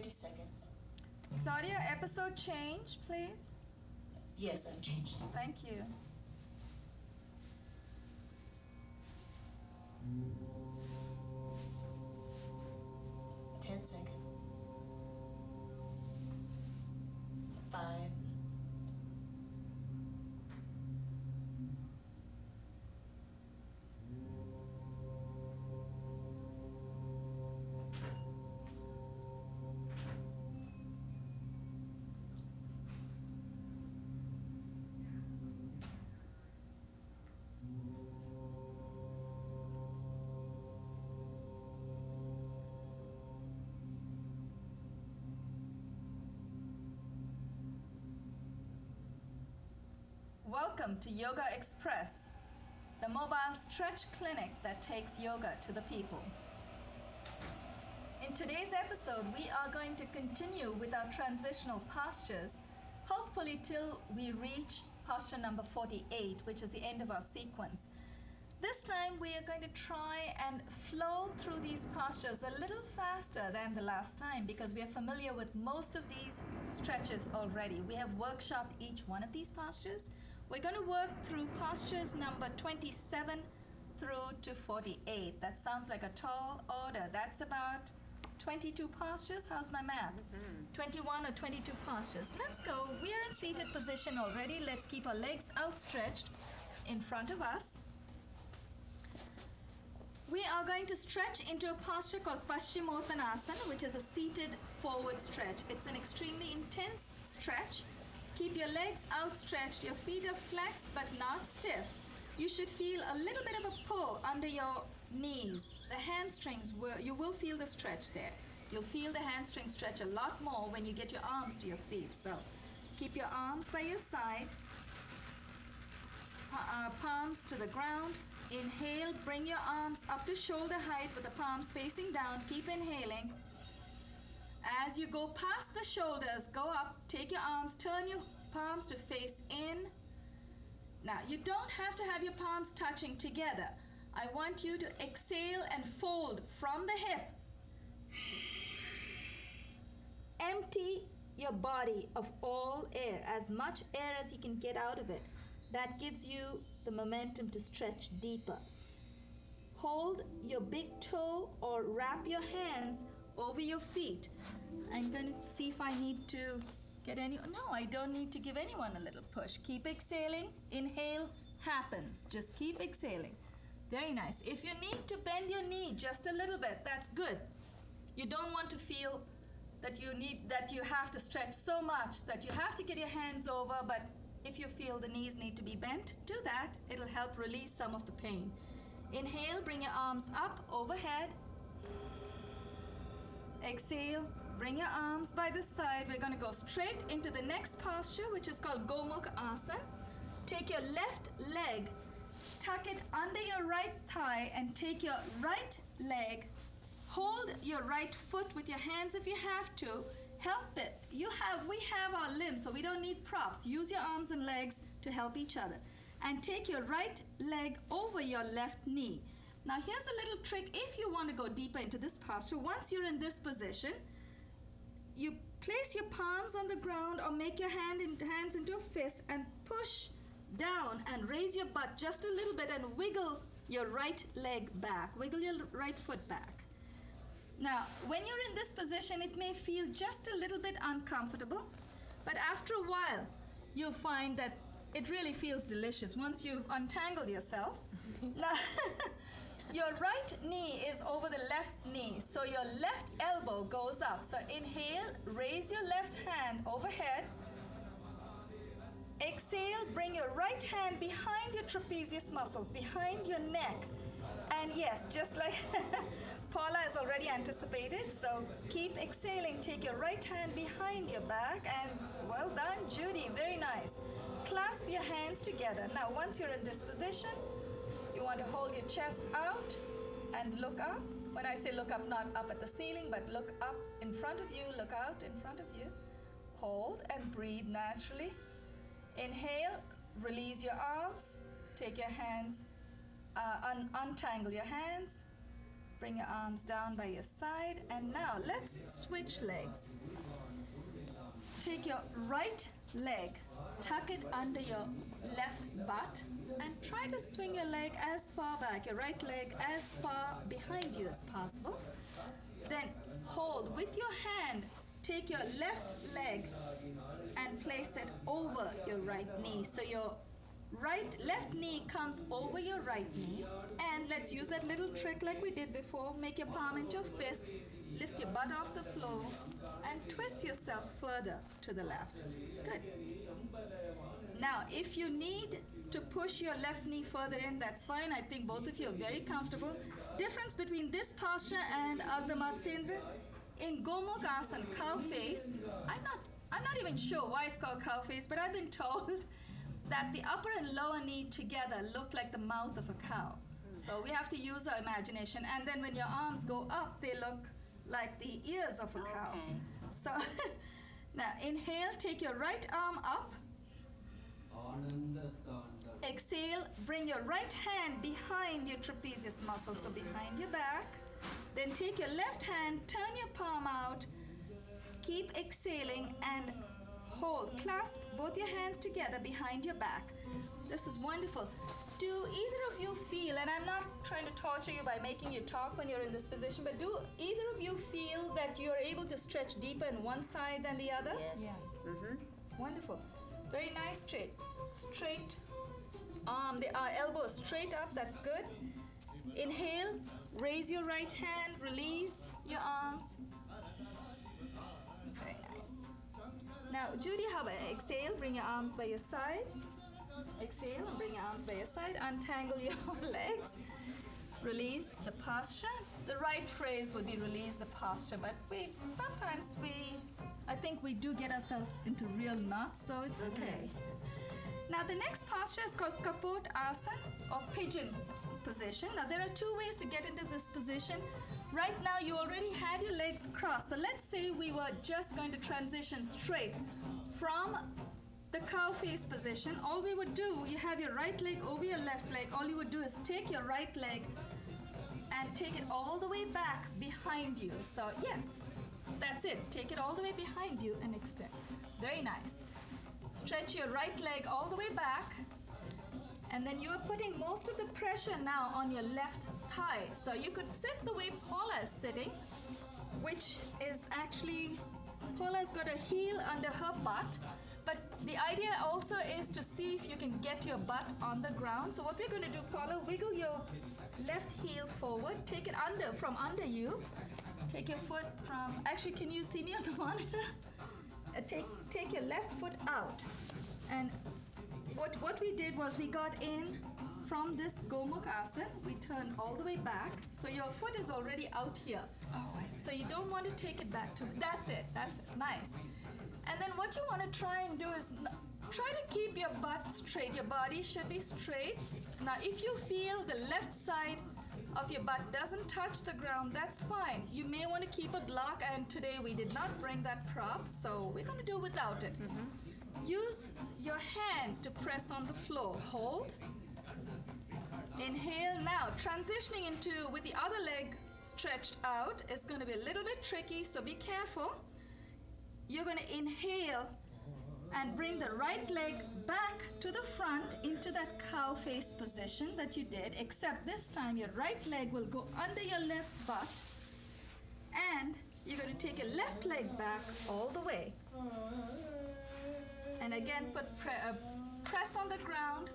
30 seconds. Gloria, episode change, please. Yes, I've changed it. Thank you. Ten seconds. 5. Welcome to Yogaxpress, the mobile stretch clinic that takes yoga to the people. In today's episode, we are going to continue with our transitional postures, hopefully till we reach posture number 48, which is the end of our sequence. This time we are going to try and flow through these postures a little faster than the last time because we are familiar with most of these stretches already. We have workshopped each one of these postures. We're going to work through postures number 27 through to 48. That sounds like a tall order. That's about 22 postures. How's my math? 21 or 22 postures. Let's go. We are in seated position already. Let's keep our legs outstretched in front of us. We are going to stretch into a posture called Paschimottanasana, which is a seated forward stretch. It's an extremely intense stretch. Keep your legs outstretched. Your feet are flexed but not stiff. You should feel a little bit of a pull under your knees. The hamstrings, you will feel the stretch there. You'll feel the hamstring stretch a lot more when you get your arms to your feet. So keep your arms by your side, palms to the ground. Inhale, bring your arms up to shoulder height with the palms facing down. Keep inhaling. As you go past the shoulders, go up, take your arms, turn your palms to face in. Now, you don't have to have your palms touching together. I want you to exhale and fold from the hip. Empty your body of all air, as much air as you can get out of it. That gives you the momentum to stretch deeper. Hold your big toe or wrap your hands over your feet. I'm going to see if I need to get any. No, I don't need to give anyone a little push. Keep exhaling. Inhale happens. Just keep exhaling. Very nice. If you need to bend your knee just a little bit, that's good. You don't want to feel that you have to stretch so much that you have to get your hands over, but if you feel the knees need to be bent, do that. It'll help release some of the pain. Inhale, bring your arms up overhead. Exhale, bring your arms by the side. We're going to go straight into the next posture, which is called Gomukha Asana. Take your left leg, tuck it under your right thigh, and take your right leg. Hold your right foot with your hands if you have to. Help it. We have our limbs, so we don't need props. Use your arms and legs to help each other. And take your right leg over your left knee. Now here's a little trick if you want to go deeper into this posture. Once you're in this position, you place your palms on the ground or make your hands into a fist and push down and raise your butt just a little bit and wiggle your right leg back. Wiggle your right foot back. Now, when you're in this position, it may feel just a little bit uncomfortable, but after a while, you'll find that it really feels delicious once you've untangled yourself. Now, your right knee is over the left knee, so your left elbow goes up. So inhale, raise your left hand overhead. Exhale, bring your right hand behind your trapezius muscles, behind your neck. And yes, just like Paula has already anticipated, so keep exhaling. Take your right hand behind your back, and well done, Judy, very nice. Clasp your hands together. Now, once you're in this position, you want to hold your chest out and look up. When I say look up, not up at the ceiling, but look up in front of you, look out in front of you. Hold and breathe naturally. Inhale, release your arms, take your hands, untangle your hands. Bring your arms down by your side. And now let's switch legs. Take your right leg, tuck it under your left butt, and try to swing your leg as far back, your right leg as far behind you as possible. Then hold with your hand, take your left leg and place it over your right knee. So your left knee comes over your right knee. And let's use that little trick like we did before. Make your palm into a fist, lift your butt off the floor, and twist yourself further to the left. Good. Now, if you need to push your left knee further in, that's fine. I think both of you are very comfortable. Difference between this posture and Ardha Matsendra, in Gomukha Asana, cow face, I'm not even sure why it's called cow face, but I've been told that the upper and lower knee together look like the mouth of a cow. So we have to use our imagination. And then when your arms go up, they look like the ears of a cow. Okay. So now inhale, take your right arm up. Exhale, bring your right hand behind your trapezius muscle, so behind your back. Then take your left hand, turn your palm out, keep exhaling and hold. Clasp both your hands together behind your back. This is wonderful. Do either of you feel, and I'm not trying to torture you by making you talk when you're in this position, but do either of you feel that you're able to stretch deeper in one side than the other? Yes. Mm-hmm. It's wonderful. Very nice. Straight arm, the elbow straight up, that's good. Inhale, raise your right hand, release your arms. Very nice. Now, Judy, how about exhale, bring your arms by your side. Exhale, bring your arms by your side, untangle your legs, release the posture. The right phrase would be release the posture, but sometimes I think we do get ourselves into real knots, so it's okay. Now the next posture is called Kapot Asana or pigeon position. Now there are two ways to get into this position. Right now you already had your legs crossed. So let's say we were just going to transition straight from the cow face position. All we would do, you have your right leg over your left leg. All you would do is take your right leg and take it all the way back behind you. So yes, that's it. Take it all the way behind you and extend. Very nice. Stretch your right leg all the way back, and then you are putting most of the pressure now on your left thigh. So you could sit the way Paula is sitting, which is actually, Paula's got a heel under her butt, but the idea also is to see if you can get your butt on the ground. So what we're going to do, Paula, wiggle your left heel forward, take it from under you, take your foot from, actually can you see me on the monitor? Take your left foot out, and what we did was we got in from this Gomukha Asana. We turned all the way back, so your foot is already out here. Oh, I see. So you don't want to take it back to. That's it. Nice. And then what you want to try and do is try to keep your butt straight. Your body should be straight. Now, if you feel the left side of your butt doesn't touch the ground, that's fine. You may want to keep a block, and today we did not bring that prop, so we're going to do without it. Mm-hmm. Use your hands to press on the floor. Hold. Inhale. Now, transitioning into with the other leg stretched out is going to be a little bit tricky, so be careful. You're going to inhale and bring the right leg back to the front into that cow face position that you did, except this time your right leg will go under your left butt, and you're going to take your left leg back all the way. And again, press on the ground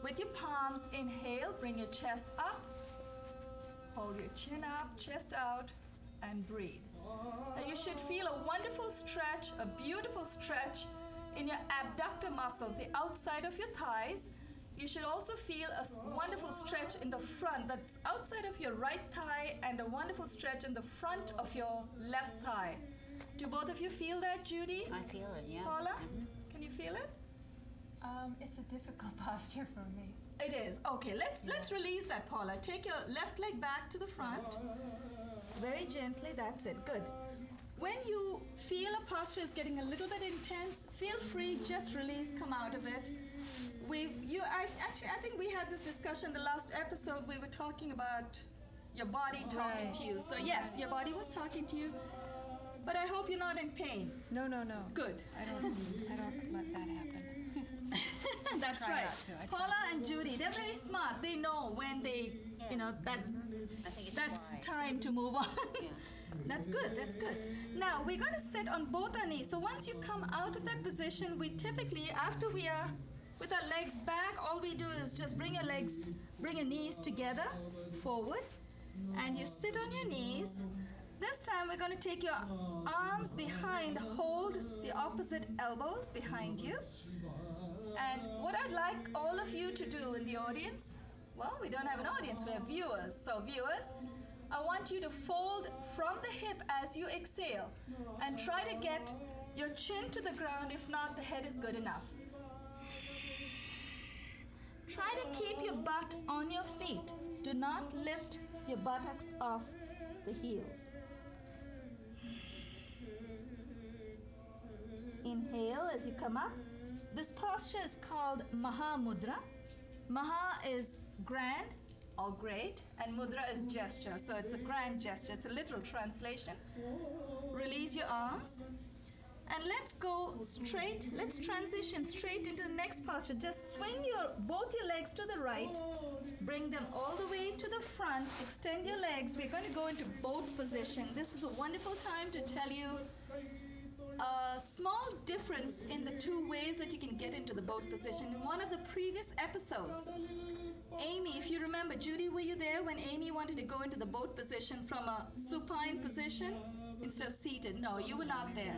with your palms. Inhale, bring your chest up, hold your chin up, chest out, and breathe. Now you should feel a wonderful stretch, a beautiful stretch in your abductor muscles, the outside of your thighs. You should also feel a wonderful stretch in the front, that's outside of your right thigh, and a wonderful stretch in the front of your left thigh. Do both of you feel that, Judy? I feel it, yes. Paula, Mm-hmm. can you feel it? It's a difficult posture for me. It is. Okay, let's release that, Paula. Take your left leg back to the front. Very gently, that's it. Good. When you feel a posture is getting a little bit intense, feel free, just release, come out of it. I think we had this discussion the last episode. We were talking about your body talking to you. So yes, your body was talking to you, but I hope you're not in pain. No. Good. I don't let that happen. That's Try right. not to. I Paula and Judy, they're very smart. They know when they, that's I think it's that's wise. time to move on. Yeah. That's good. Now we're going to sit on both our knees. So once you come out of that position, we typically, after we are with our legs back, all we do is just bring your knees together forward, and you sit on your knees. This time we're going to take your arms behind, hold the opposite elbows behind you. And what I'd like all of you to do in the audience, well, we don't have an audience, we have viewers. So viewers, I want you to fold from the hip as you exhale and try to get your chin to the ground. If not, the head is good enough. Try to keep your butt on your feet. Do not lift your buttocks off the heels. Inhale as you come up. This posture is called Maha Mudra. Maha is grand or great, and Mudra is gesture. So it's a grand gesture. It's a literal translation. Release your arms. And let's go straight. Let's transition straight into the next posture. Just swing both your legs to the right. Bring them all the way to the front. Extend your legs. We're going to go into boat position. This is a wonderful time to tell you a small difference in the two ways that you can get into the boat position. In one of the previous episodes, Amy, if you remember, Judy, were you there when Amy wanted to go into the boat position from a supine position instead of seated? No, you were not there.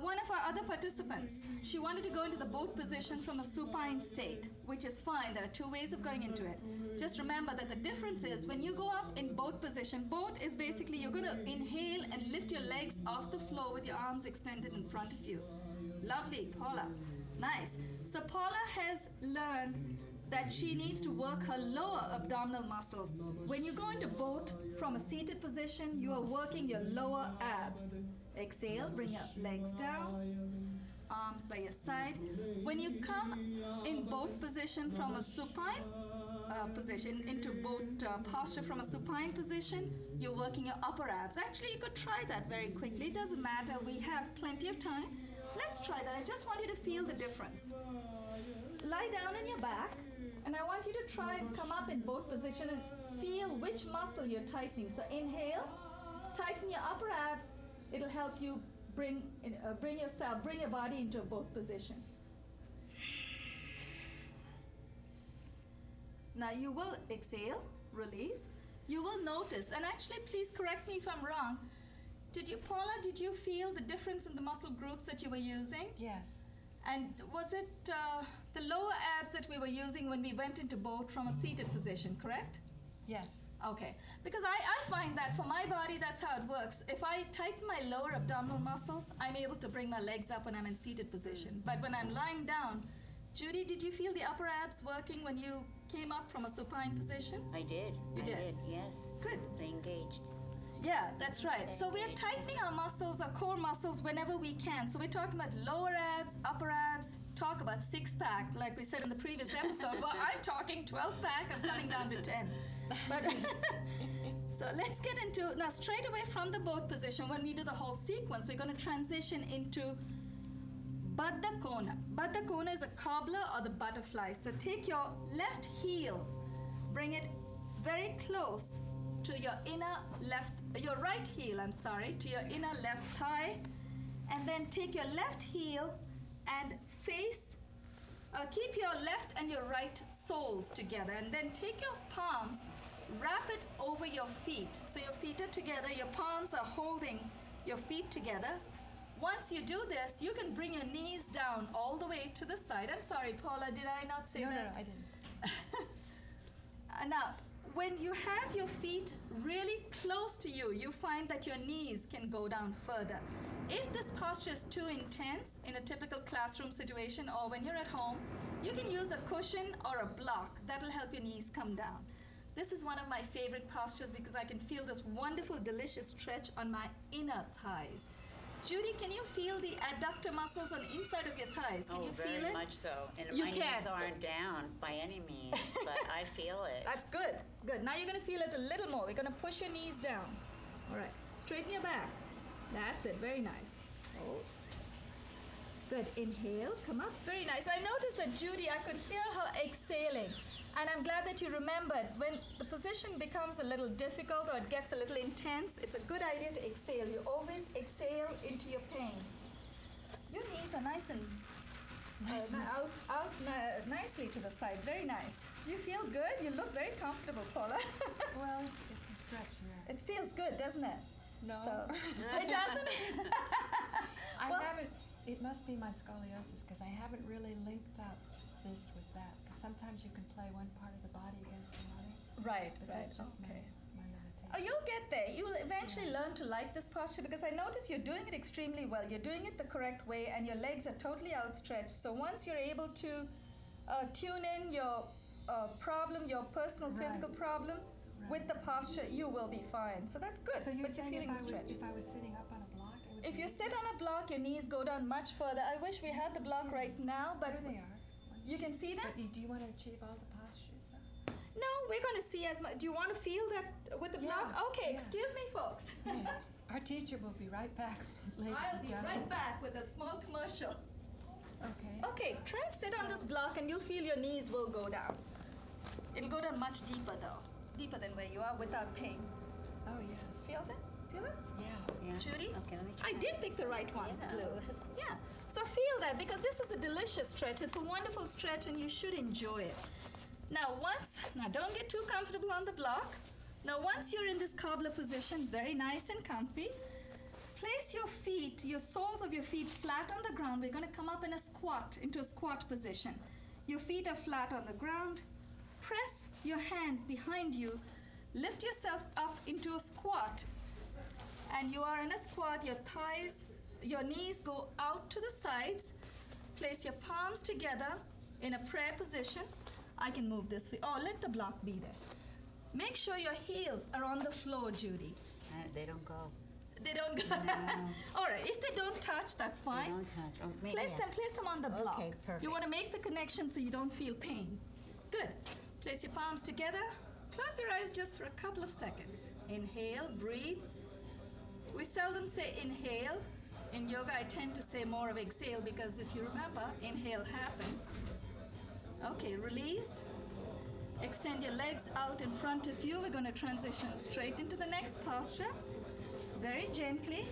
One of our other participants, she wanted to go into the boat position from a supine state, which is fine. There are two ways of going into it. Just remember that the difference is when you go up in boat position, boat is basically you're going to inhale and lift your legs off the floor with your arms extended in front of you. Lovely, Paula. Nice. So Paula has learned that she needs to work her lower abdominal muscles. When you go into boat from a seated position, you are working your lower abs. Exhale, bring your legs down, arms by your side. When you come in boat position from a supine position into boat posture from a supine position, you're working your upper abs. Actually, you could try that very quickly. It doesn't matter. We have plenty of time. Let's try that. I just want you to feel the difference. Lie down on your back, and I want you to try and come up in boat position and feel which muscle you're tightening. So inhale, tighten your upper abs. It'll help you bring your body into a boat position. Now you will exhale, release. You will notice, and actually please correct me if I'm wrong, Paula, did you feel the difference in the muscle groups that you were using? Yes. And was it the lower abs that we were using when we went into boat from a seated position, correct? Yes. Okay, because I find that for my body, that's how it works. If I tighten my lower abdominal muscles, I'm able to bring my legs up when I'm in seated position. But when I'm lying down, Judy, did you feel the upper abs working when you came up from a supine position? I did. You did? Yes. Good. They engaged. Yeah, that's right. So we're tightening our muscles, our core muscles, whenever we can. So we're talking about lower abs, upper abs, talk about six-pack, like we said in the previous episode. Well, I'm talking 12-pack, I'm coming down to 10. But so let's get into, now straight away from the boat position, when we do the whole sequence, we're going to transition into Baddha Kona. Baddha Kona is a cobbler or the butterfly. So take your left heel, bring it very close to your right heel, to your inner left thigh, and then take your left heel and keep your left and your right soles together, and then take your palms, wrap it over your feet. So your feet are together, your palms are holding your feet together. Once you do this, you can bring your knees down all the way to the side. I'm sorry, Paula, did I not say that? No, I didn't. Now, when you have your feet really close to you, you find that your knees can go down further. If this posture is too intense in a typical classroom situation or when you're at home, you can use a cushion or a block. That'll help your knees come down. This is one of my favorite postures because I can feel this wonderful, delicious stretch on my inner thighs. Judy, can you feel the adductor muscles on the inside of your thighs? Can you feel very it? much so. And You my can. knees aren't down by any means, but I feel it. That's good. Good. Now you're going to feel it a little more. We're going to push your knees down. All right. Straighten your back. That's it. Very nice. Hold. Good. Inhale. Come up. Very nice. I noticed that Judy, I could hear her exhaling. And I'm glad that you remembered when the position becomes a little difficult or it gets a little intense, it's a good idea to exhale. You always exhale into your pain. Your knees are nice and nicely to the side. Very nice. Do you feel good? You look very comfortable, Paula. Well, it's a stretch here. It feels good, doesn't it? No. So, it doesn't? I Well- haven't, it must be my scoliosis because I haven't really linked up this with that. Because sometimes you can play one part of the body against another. Right, But right. that's just Okay. my limitation. Oh, you'll get there. You will eventually learn to like this posture because I notice you're doing it extremely well. You're doing it the correct way and your legs are totally outstretched. So once you're able to tune in your problem, your personal physical problem with the posture, you will be fine. So that's good. So you're but you're saying feeling the if stretch. I was sitting up on a block, it would If be you sit on a block, your knees go down much further. I wish we had the block right now, but There they are. you can see that? But do you want to achieve all the postures though? No, we're going to see as much. Do you want to feel that with the block? Yeah, Okay, yeah. excuse me, folks. Yeah. Our teacher will be right back, ladies I'll and be gentlemen. right back with a small commercial. Okay. Okay, try and sit on this block and you'll feel your knees will go down. It'll go down much deeper though. Deeper than where you are without pain. Oh yeah. Feels it? Feel it? Yeah. Yeah. Judy? Okay, let me try. I did pick the right ones, Yeah. Blue. Yeah. So feel that because this is a delicious stretch. It's a wonderful stretch and you should enjoy it. Now don't get too comfortable on the block. Now once you're in this cobbler position, very nice and comfy, place your feet, your soles of your feet flat on the ground. We're going to come up in a squat, into a squat position. Your feet are flat on the ground. Press your hands behind you. Lift yourself up into a squat. And you are in a squat, your thighs, your knees go out to the sides. Place your palms together in a prayer position. I can move this way. Oh, let the block be there. Make sure your heels are on the floor, Judy. They don't go. They don't go. All right, if they don't touch, that's They fine. don't touch. Oh, maybe Place them on the block. Okay, perfect. You want to make the connection so you don't feel pain. Good. Place your palms together. Close your eyes just for a couple of seconds. Inhale, breathe. We seldom say inhale. In yoga, I tend to say more of exhale because if you remember, inhale happens. Okay, release. Extend your legs out in front of you. We're going to transition straight into the next posture. Very gently.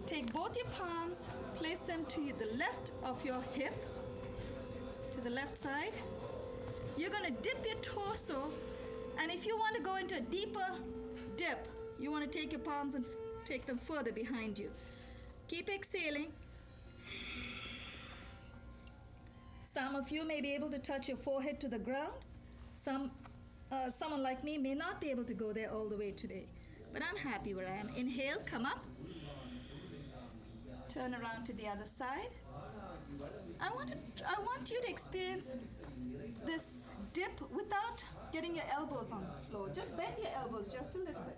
Take both your palms, place them to the left of your hip, to the left side. You're going to dip your torso, and if you want to go into a deeper dip, you want to take your palms and take them further behind you. Keep exhaling. Some of you may be able to touch your forehead to the ground. Someone like me may not be able to go there all the way today, but I'm happy where I am. Inhale, come up. Turn around to the other side. I want you to experience this dip without getting your elbows on the floor. Just bend your elbows just a little bit.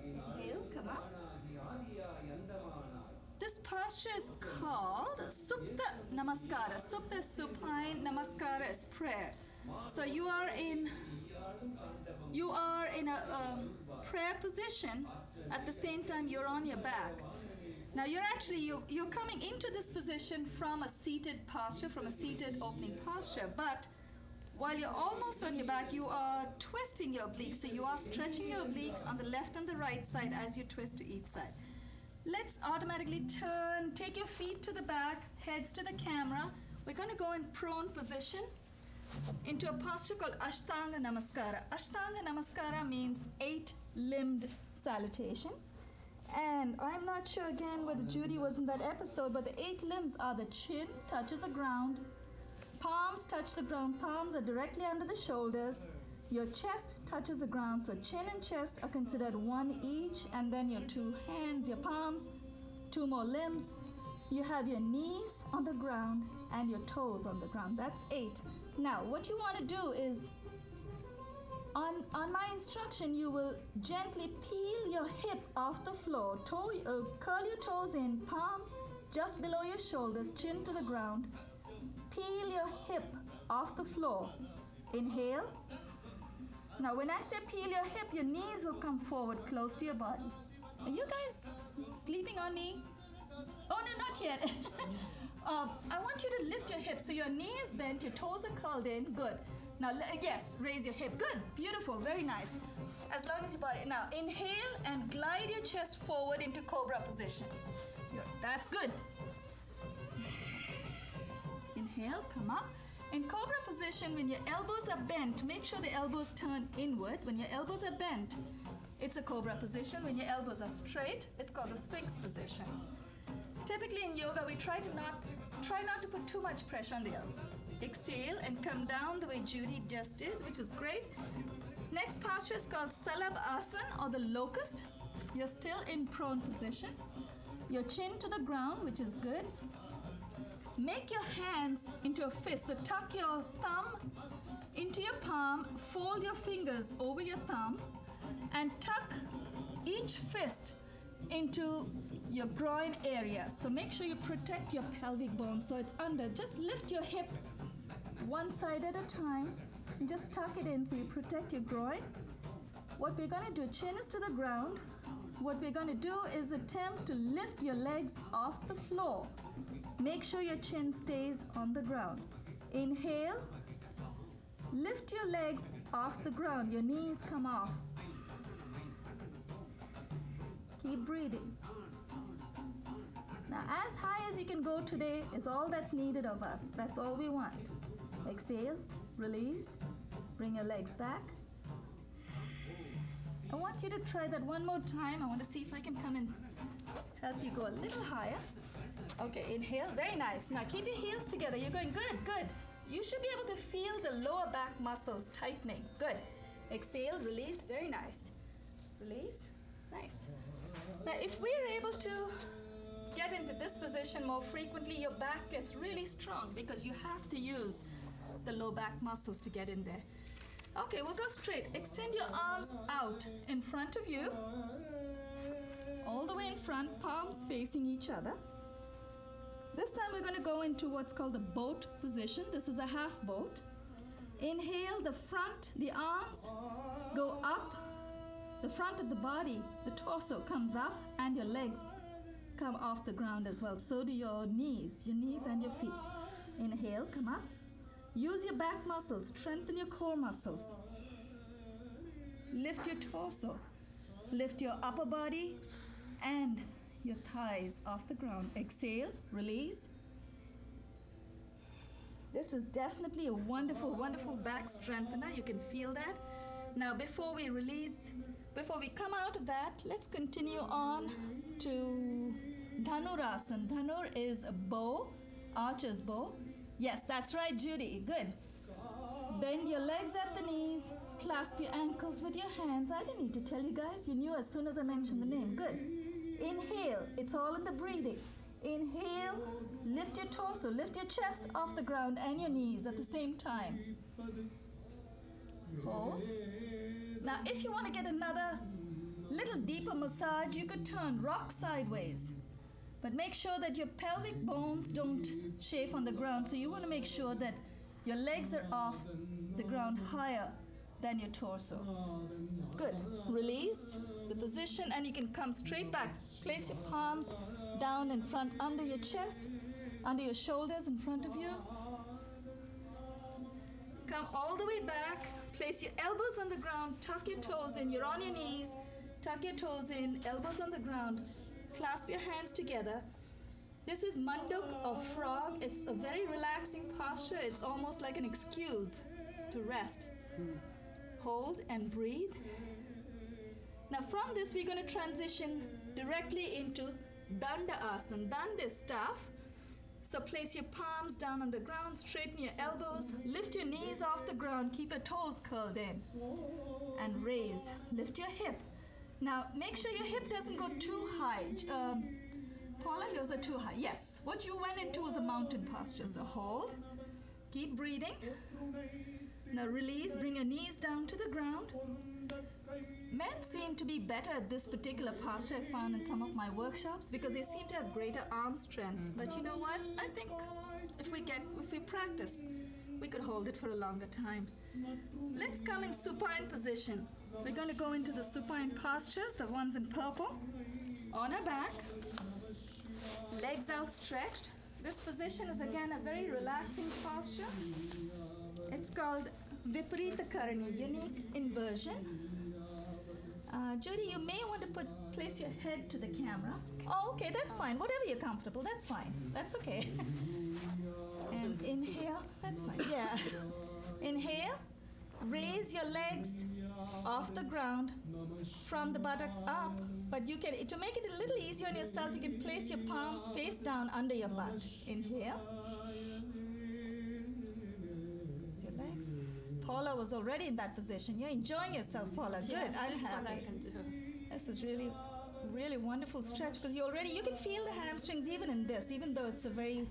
Inhale, come up. This posture is called Supta Namaskara. Supta is supine, Namaskara is prayer. So you are in a prayer position. At the same time, you're on your back. Now you're coming into this position from a seated posture, from a seated opening posture. But while you're almost on your back, you are twisting your obliques. So you are stretching your obliques on the left and the right side as you twist to each side. Let's automatically turn, take your feet to the back, heads to the camera. We're going to go in prone position into a posture called Ashtanga Namaskara. Ashtanga Namaskara means 8-limbed salutation. And I'm not sure again whether Judy was in that episode, but the 8 limbs are the chin touches the ground, palms touch the ground, palms are directly under the shoulders, your chest touches the ground, so chin and chest are considered one each, and then your 2 hands, your palms, 2 more limbs. You have your knees on the ground and your toes on the ground. That's 8. Now, what you want to do is On my instruction, you will gently peel your hip off the floor. Curl your toes in, palms just below your shoulders, chin to the ground. Peel your hip off the floor. Inhale. Now, when I say peel your hip, your knees will come forward close to your body. Are you guys sleeping on me? Oh, no, not yet. I want you to lift your hips so your knee is bent, your toes are curled in. Good. Now, yes, raise your hip. Good. Beautiful. Very nice. As long as your body. Now, inhale and glide your chest forward into cobra position. Good. That's good. Inhale, come up. In cobra position, when your elbows are bent, make sure the elbows turn inward. When your elbows are bent, it's a cobra position. When your elbows are straight, it's called the sphinx position. Typically in yoga, we try not to put too much pressure on the elbows. Exhale and come down the way Judy just did, which is great. Next posture is called Salabh Asana or the locust. You're still in prone position. Your chin to the ground, which is good. Make your hands into a fist. So tuck your thumb into your palm, fold your fingers over your thumb, and tuck each fist into your groin area. So make sure you protect your pelvic bone so it's under. Just lift your hip one side at a time and just tuck it in so you protect your groin. What we're going to do, chin is to the ground. What we're going to do is attempt to lift your legs off the floor. Make sure your chin stays on the ground. Inhale. Lift your legs off the ground. Your knees come off. Keep breathing. Now, as high as you can go today is all that's needed of us. That's all we want. Exhale, release, bring your legs back. I want you to try that one more time. I want to see if I can come and help you go a little higher. Okay, inhale, very nice. Now keep your heels together. You're going good, good. You should be able to feel the lower back muscles tightening. Good. Exhale, release, very nice. Release, nice. Now if we're able to get into this position more frequently, your back gets really strong because you have to use the low back muscles to get in there. Okay, we'll go straight. Extend your arms out in front of you. All the way in front, palms facing each other. This time we're going to go into what's called the boat position. This is a half boat. Inhale, the arms go up. The front of the body, the torso comes up, and your legs come off the ground as well. So do your knees and your feet. Inhale, come up. Use your back muscles, strengthen your core muscles. Lift your torso. Lift your upper body and your thighs off the ground. Exhale, release. This is definitely a wonderful, wonderful back strengthener. You can feel that. Now, before we come out of that, let's continue on to Dhanurasana. Dhanur is a bow, archer's bow. Yes, that's right, Judy. Good. Bend your legs at the knees. Clasp your ankles with your hands. I didn't need to tell you guys. You knew as soon as I mentioned the name. Good. Inhale. It's all in the breathing. Inhale. Lift your torso. Lift your chest off the ground and your knees at the same time. Hold. Now, if you want to get another little deeper massage, you could turn rock sideways. But make sure that your pelvic bones don't chafe on the ground. So you want to make sure that your legs are off the ground higher than your torso. Good. Release the position and you can come straight back. Place your palms down in front under your chest, under your shoulders in front of you. Come all the way back. Place your elbows on the ground. Tuck your toes in. You're on your knees. Tuck your toes in. Elbows on the ground. Clasp your hands together. This is Manduk or frog. It's a very relaxing posture. It's almost like an excuse to rest. Hold and breathe. Now from this, we're going to transition directly into Danda Asana. Danda is staff. So place your palms down on the ground, straighten your elbows, lift your knees off the ground, keep your toes curled in, and raise. Lift your hip. Now, make sure your hip doesn't go too high. Paula, yours are too high. Yes. What you went into was a mountain posture. So hold. Keep breathing. Now release, bring your knees down to the ground. Men seem to be better at this particular posture, I found in some of my workshops, because they seem to have greater arm strength. But you know what? I think if we practice, we could hold it for a longer time. Let's come in supine position. We're going to go into the supine postures, the ones in purple. On our back, legs outstretched. This position is again a very relaxing posture. It's called Viparita Karani, unique inversion. Judy, you may want to place your head to the camera. Oh, okay, that's fine. Whatever you're comfortable, that's fine. That's okay. And inhale, that's fine. Yeah. Inhale, raise your legs off the ground from the buttock up. But you can, to make it a little easier on yourself, you can place your palms face down under your butt. Inhale. Raise your legs. Paula was already in that position. You're enjoying yourself, Paula. Good. Yeah, I'm this happy. one I can do. This is really, really wonderful stretch because you can feel the hamstrings even in this, even though it's a very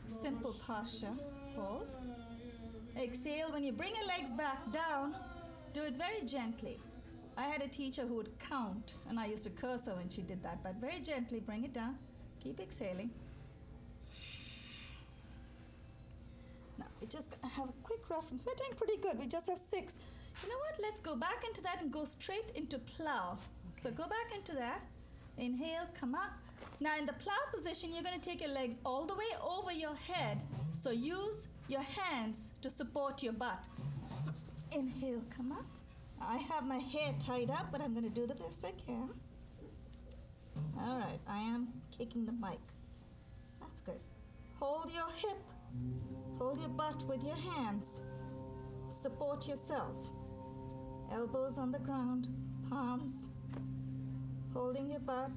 simple posture. Hold. Exhale. When you bring your legs back down, do it very gently. I had a teacher who would count, and I used to curse her when she did that, but very gently bring it down. Keep exhaling. Now, we're just going to have a quick reference. We're doing pretty good. We just have 6. You know what? Let's go back into that and go straight into plow. Okay. So go back into that. Inhale, come up. Now, in the plow position, you're going to take your legs all the way over your head. So use your hands to support your butt. Inhale, come up. I have my hair tied up, but I'm going to do the best I can. All right, I am kicking the mic. That's good. Hold your hip. Hold your butt with your hands. Support yourself. Elbows on the ground, palms. Holding your butt.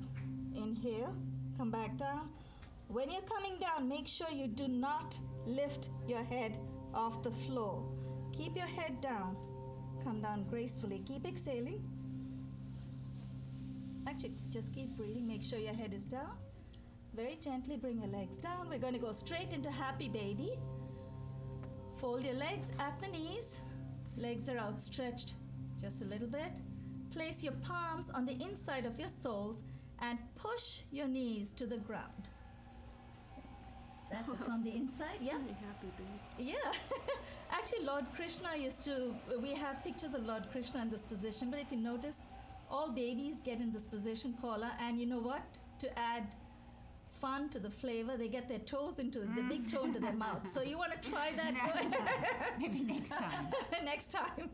Inhale, come back down. When you're coming down, make sure you do not lift your head off the floor. Keep your head down. Come down gracefully. Keep exhaling. Actually, just keep breathing. Make sure your head is down. Very gently bring your legs down. We're going to go straight into happy baby. Fold your legs at the knees. Legs are outstretched just a little bit. Place your palms on the inside of your soles and push your knees to the ground. That's it from the inside, yeah? Very happy, babe. Yeah. Actually, Lord Krishna we have pictures of Lord Krishna in this position, but if you notice, all babies get in this position, Paula, and you know what? To add fun to the flavor, they get their toes into the big toe into their mouth. So you want to try that? Maybe next time. Next time.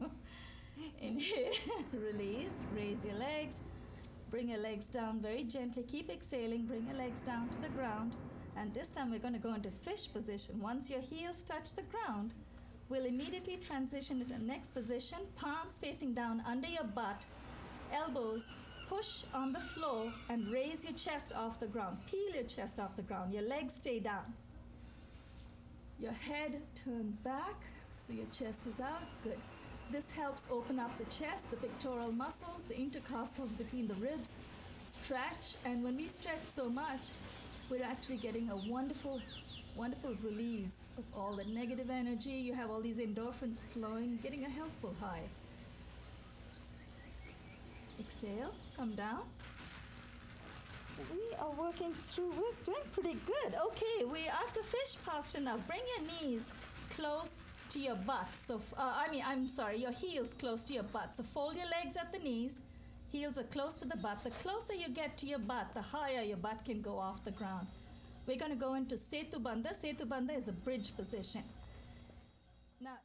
Inhale, release, raise your legs, bring your legs down very gently. Keep exhaling, bring your legs down to the ground. And this time we're going to go into fish position. Once your heels touch the ground, we'll immediately transition to the next position. Palms facing down under your butt, elbows push on the floor and raise your chest off the ground. Peel your chest off the ground. Your legs stay down. Your head turns back, so your chest is out. Good. This helps open up the chest, the pectoral muscles, the intercostals between the ribs. Stretch, and when we stretch so much, we're actually getting a wonderful, wonderful release of all the negative energy. You have all these endorphins flowing, getting a healthful high. Exhale, come down. We are working through, we're doing pretty good. Okay, we're after fish posture now. Bring your knees close to your butt. So, your heels close to your butt. So fold your legs at the knees. Heels are close to the butt. The closer you get to your butt, the higher your butt can go off the ground. We're going to go into Setu Bandha. Setu Bandha is a bridge position. Now,